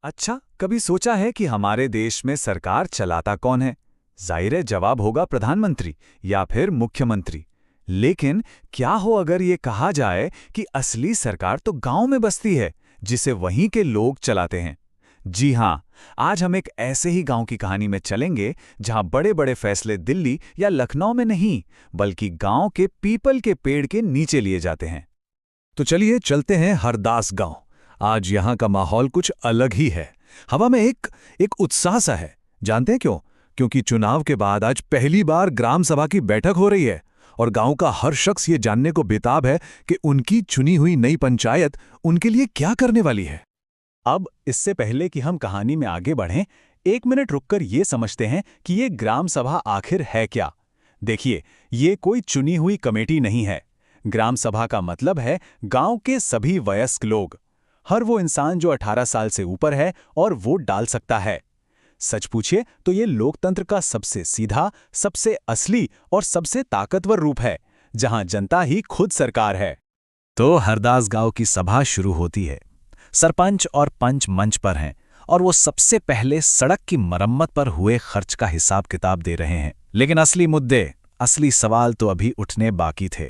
अच्छा, कभी सोचा है कि हमारे देश में सरकार चलाता कौन है? जाहिर है जवाब होगा प्रधानमंत्री या फिर मुख्यमंत्री। लेकिन क्या हो अगर ये कहा जाए कि असली सरकार तो गांव में बसती है, जिसे वहीं के लोग चलाते हैं। जी हाँ, आज हम एक ऐसे ही गांव की कहानी में चलेंगे जहां बड़े-बड़े फैसले दिल्ली या लखनऊ में नहीं, बल्कि गांव के पीपल के पेड़ के नीचे लिए जाते हैं। तो चलिए चलते हैं हरदास गांव। आज यहाँ का माहौल कुछ अलग ही है। हवा में एक उत्साह सा है। जानते हैं क्यों? क्योंकि चुनाव के बाद आज पहली बार ग्राम सभा की बैठक हो रही है और गांव का हर शख्स ये जानने को बेताब है कि उनकी चुनी हुई नई पंचायत उनके लिए क्या करने वाली है। अब इससे पहले कि हम कहानी में आगे बढ़ें, एक मिनट रुककर ये समझते हैं कि ये ग्राम सभा आखिर है क्या। देखिए, ये कोई चुनी हुई कमेटी नहीं है। ग्राम सभा का मतलब है गांव के सभी वयस्क लोग, हर वो इंसान जो 18 साल से ऊपर है और वोट डाल सकता है। सच पूछिए तो ये लोकतंत्र का सबसे सीधा, सबसे असली और सबसे ताकतवर रूप है, जहां जनता ही खुद सरकार है। तो हरदास गांव की सभा शुरू होती है। सरपंच और पंच मंच पर हैं और वो सबसे पहले सड़क की मरम्मत पर हुए खर्च का हिसाब किताब दे रहे हैं। लेकिन असली मुद्दे, असली सवाल तो अभी उठने बाकी थे।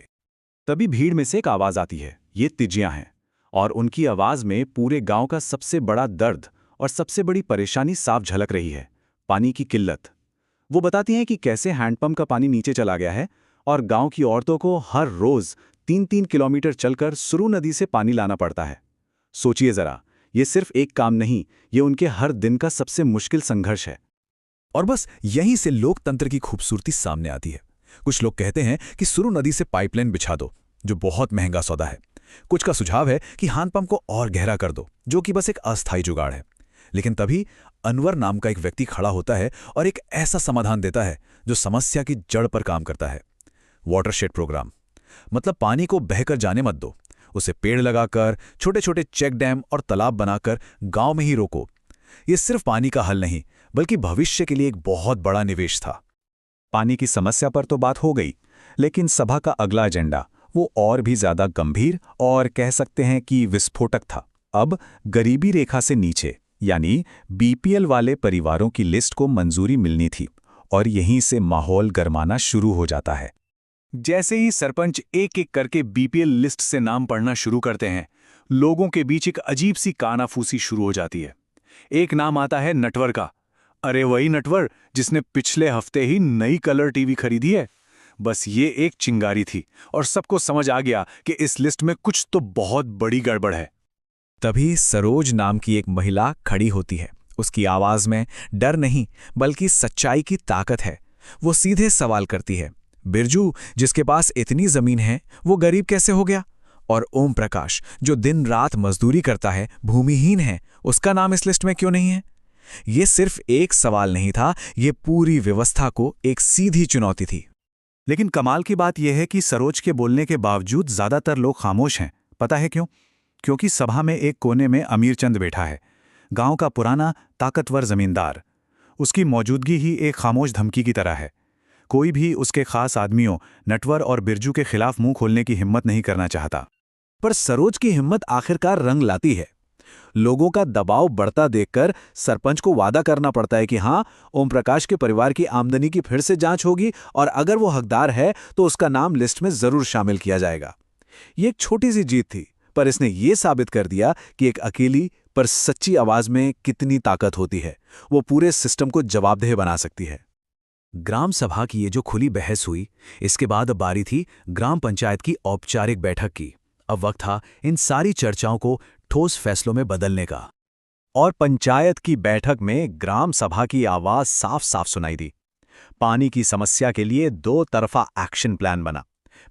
तभी भीड़ में से एक आवाज आती है। ये तिजियां हैं और उनकी आवाज में पूरे गांव का सबसे बड़ा दर्द और सबसे बड़ी परेशानी साफ झलक रही है, पानी की किल्लत। वो बताती हैं कि कैसे हैंडपंप का पानी नीचे चला गया है और गांव की औरतों को हर रोज 3-3 किलोमीटर चलकर सुरु नदी से पानी लाना पड़ता है। सोचिए जरा, ये सिर्फ एक काम नहीं, ये उनके हर दिन का सबसे मुश्किल संघर्ष है। और बस यहीं से लोकतंत्र की खूबसूरती सामने आती है। कुछ लोग कहते हैं कि सुरु नदी से पाइपलाइन बिछा दो, जो बहुत महंगा सौदा है। कुछ का सुझाव है कि हैंडपंप को और गहरा कर दो, जो कि बस एक अस्थायी जुगाड़ है। लेकिन तभी अनवर नाम का एक व्यक्ति खड़ा होता है और एक ऐसा समाधान देता है जो समस्या की जड़ पर काम करता है। वाटरशेड प्रोग्राम, मतलब पानी को बहकर जाने मत दो, उसे पेड़ लगाकर, छोटे छोटे चेक डैम और तालाब बनाकर गांव में ही रोको। ये सिर्फ पानी का हल नहीं, बल्कि भविष्य के लिए एक बहुत बड़ा निवेश था। पानी की समस्या पर तो बात हो गई, लेकिन सभा का अगला एजेंडा वो और भी ज्यादा गंभीर और कह सकते हैं कि विस्फोटक था। अब गरीबी रेखा से नीचे, यानी बीपीएल वाले परिवारों की लिस्ट को मंजूरी मिलनी थी और यहीं से माहौल गरमाना शुरू हो जाता है। जैसे ही सरपंच एक एक करके बीपीएल लिस्ट से नाम पढ़ना शुरू करते हैं, लोगों के बीच एक अजीब सी कानाफूसी शुरू हो जाती है। एक नाम आता है नटवर का। अरे वही नटवर जिसने पिछले हफ्ते ही नई कलर टीवी खरीदी है। बस ये एक चिंगारी थी और सबको समझ आ गया कि इस लिस्ट में कुछ तो बहुत बड़ी गड़बड़ है। तभी सरोज नाम की एक महिला खड़ी होती है। उसकी आवाज में डर नहीं, बल्कि सच्चाई की ताकत है। वो सीधे सवाल करती है, बिरजू जिसके पास इतनी जमीन है, वो गरीब कैसे हो गया? और ओम प्रकाश जो दिन रात मजदूरी करता है, भूमिहीन है, उसका नाम इस लिस्ट में क्यों नहीं है? ये सिर्फ एक सवाल नहीं था, ये पूरी व्यवस्था को एक सीधी चुनौती थी। लेकिन कमाल की बात यह है कि सरोज के बोलने के बावजूद ज्यादातर लोग खामोश हैं। पता है क्यों? क्योंकि सभा में एक कोने में अमीरचंद बैठा है, गांव का पुराना ताकतवर जमींदार। उसकी मौजूदगी ही एक खामोश धमकी की तरह है। कोई भी उसके खास आदमियों नटवर और बिरजू के खिलाफ मुंह खोलने की हिम्मत नहीं करना चाहता। पर सरोज की हिम्मत आखिरकार रंग लाती है। लोगों का दबाव बढ़ता देखकर सरपंच को वादा करना पड़ता है कि हाँ, ओम प्रकाश के परिवार की आमदनी की फिर से जांच होगी और अगर वो हकदार है तो उसका नाम लिस्ट में जरूर शामिल किया जाएगा। ये एक छोटी सी जीत थी, पर इसने ये साबित कर दिया कि एक अकेली पर सच्ची आवाज में कितनी ताकत होती है। वो पूरे सिस्टम को जवाबदेह बना सकती है। ग्राम सभा की ये जो खुली बहस हुई, इसके बाद अब बारी थी ग्राम पंचायत की औपचारिक बैठक की। अब वक्त था इन सारी चर्चाओं को ठोस फैसलों में बदलने का। और पंचायत की बैठक में ग्राम सभा की आवाज साफ साफ सुनाई दी। पानी की समस्या के लिए 2 तरफा एक्शन प्लान बना।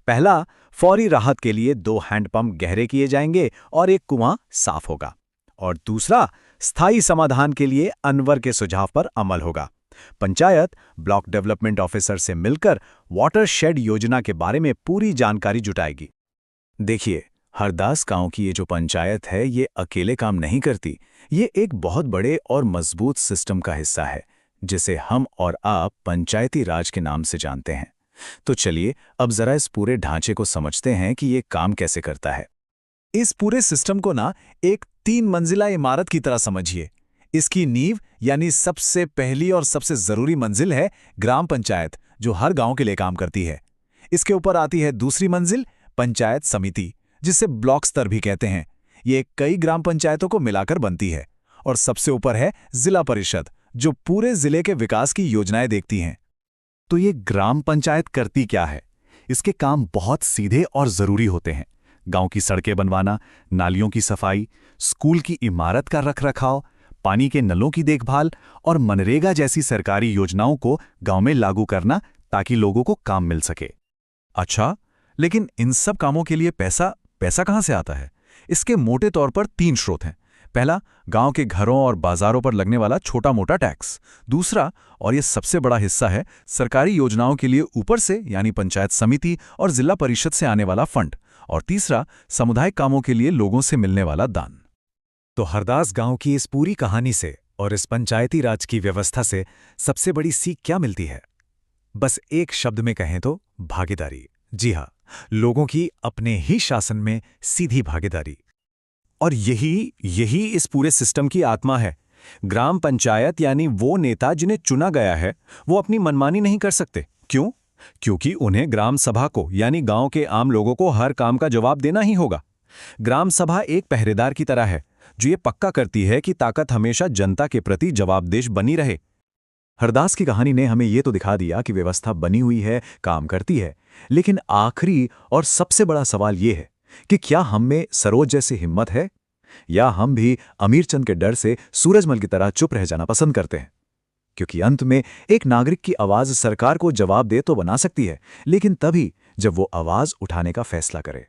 पहला, फौरी राहत के लिए 2 हैंडपंप गहरे किए जाएंगे और एक कुआं साफ होगा। और दूसरा, स्थायी समाधान के लिए अनवर के सुझाव पर अमल होगा। पंचायत ब्लॉक डेवलपमेंट ऑफिसर से मिलकर वाटरशेड योजना के बारे में पूरी जानकारी जुटाएगी। देखिए, हरदास गांव की ये जो पंचायत है, ये अकेले काम नहीं करती। ये एक बहुत बड़े और मजबूत सिस्टम का हिस्सा है, जिसे हम और आप पंचायती राज के नाम से जानते हैं। तो चलिए अब जरा इस पूरे ढांचे को समझते हैं कि ये काम कैसे करता है। इस पूरे सिस्टम को ना एक 3 मंजिला इमारत की तरह समझिए। इसकी नींव यानी सबसे पहली और सबसे जरूरी मंजिल है ग्राम पंचायत, जो हर गांव के लिए काम करती है। इसके ऊपर आती है दूसरी मंजिल, पंचायत समिति, जिसे ब्लॉक स्तर भी कहते हैं। ये कई ग्राम पंचायतों को मिलाकर बनती है। और सबसे ऊपर है जिला परिषद, जो पूरे जिले के विकास की योजनाएं देखती हैं। तो ये ग्राम पंचायत करती क्या है? इसके काम बहुत सीधे और जरूरी होते हैं। गांव की सड़कें बनवाना, नालियों की सफाई, स्कूल की इमारत का रखरखाव, पानी के नलों की देखभाल और मनरेगा जैसी सरकारी योजनाओं को गांव में लागू करना, ताकि लोगों को काम मिल सके। अच्छा, लेकिन इन सब कामों के लिए पैसा कहाँ से आता है? इसके मोटे तौर पर 3 स्रोत हैं। पहला, गांव के घरों और बाजारों पर लगने वाला छोटा मोटा टैक्स। दूसरा, और यह सबसे बड़ा हिस्सा है, सरकारी योजनाओं के लिए ऊपर से यानी पंचायत समिति और जिला परिषद से आने वाला फंड। और तीसरा, सामुदायिक कामों के लिए लोगों से मिलने वाला दान। तो हरदास गांव की इस पूरी कहानी से और इस पंचायती राज की व्यवस्था से सबसे बड़ी सीख क्या मिलती है? बस एक शब्द में कहें तो भागीदारी। जी हाँ, लोगों की अपने ही शासन में सीधी भागीदारी। और यही इस पूरे सिस्टम की आत्मा है। ग्राम पंचायत यानी वो नेता जिन्हें चुना गया है, वो अपनी मनमानी नहीं कर सकते। क्यों? क्योंकि उन्हें ग्राम सभा को यानी गांव के आम लोगों को हर काम का जवाब देना ही होगा। ग्राम सभा एक पहरेदार की तरह है, जो ये पक्का करती है कि ताकत हमेशा जनता के प्रति जवाबदेह बनी रहे। हरदास की कहानी ने हमें ये तो दिखा दिया कि व्यवस्था बनी हुई है, काम करती है, लेकिन आखिरी और सबसे बड़ा सवाल ये है कि क्या हम में सरोज जैसी हिम्मत है, या हम भी अमीरचंद के डर से सूरजमल की तरह चुप रह जाना पसंद करते हैं? क्योंकि अंत में एक नागरिक की आवाज सरकार को जवाब दे तो बना सकती है, लेकिन तभी जब वो आवाज उठाने का फैसला करे।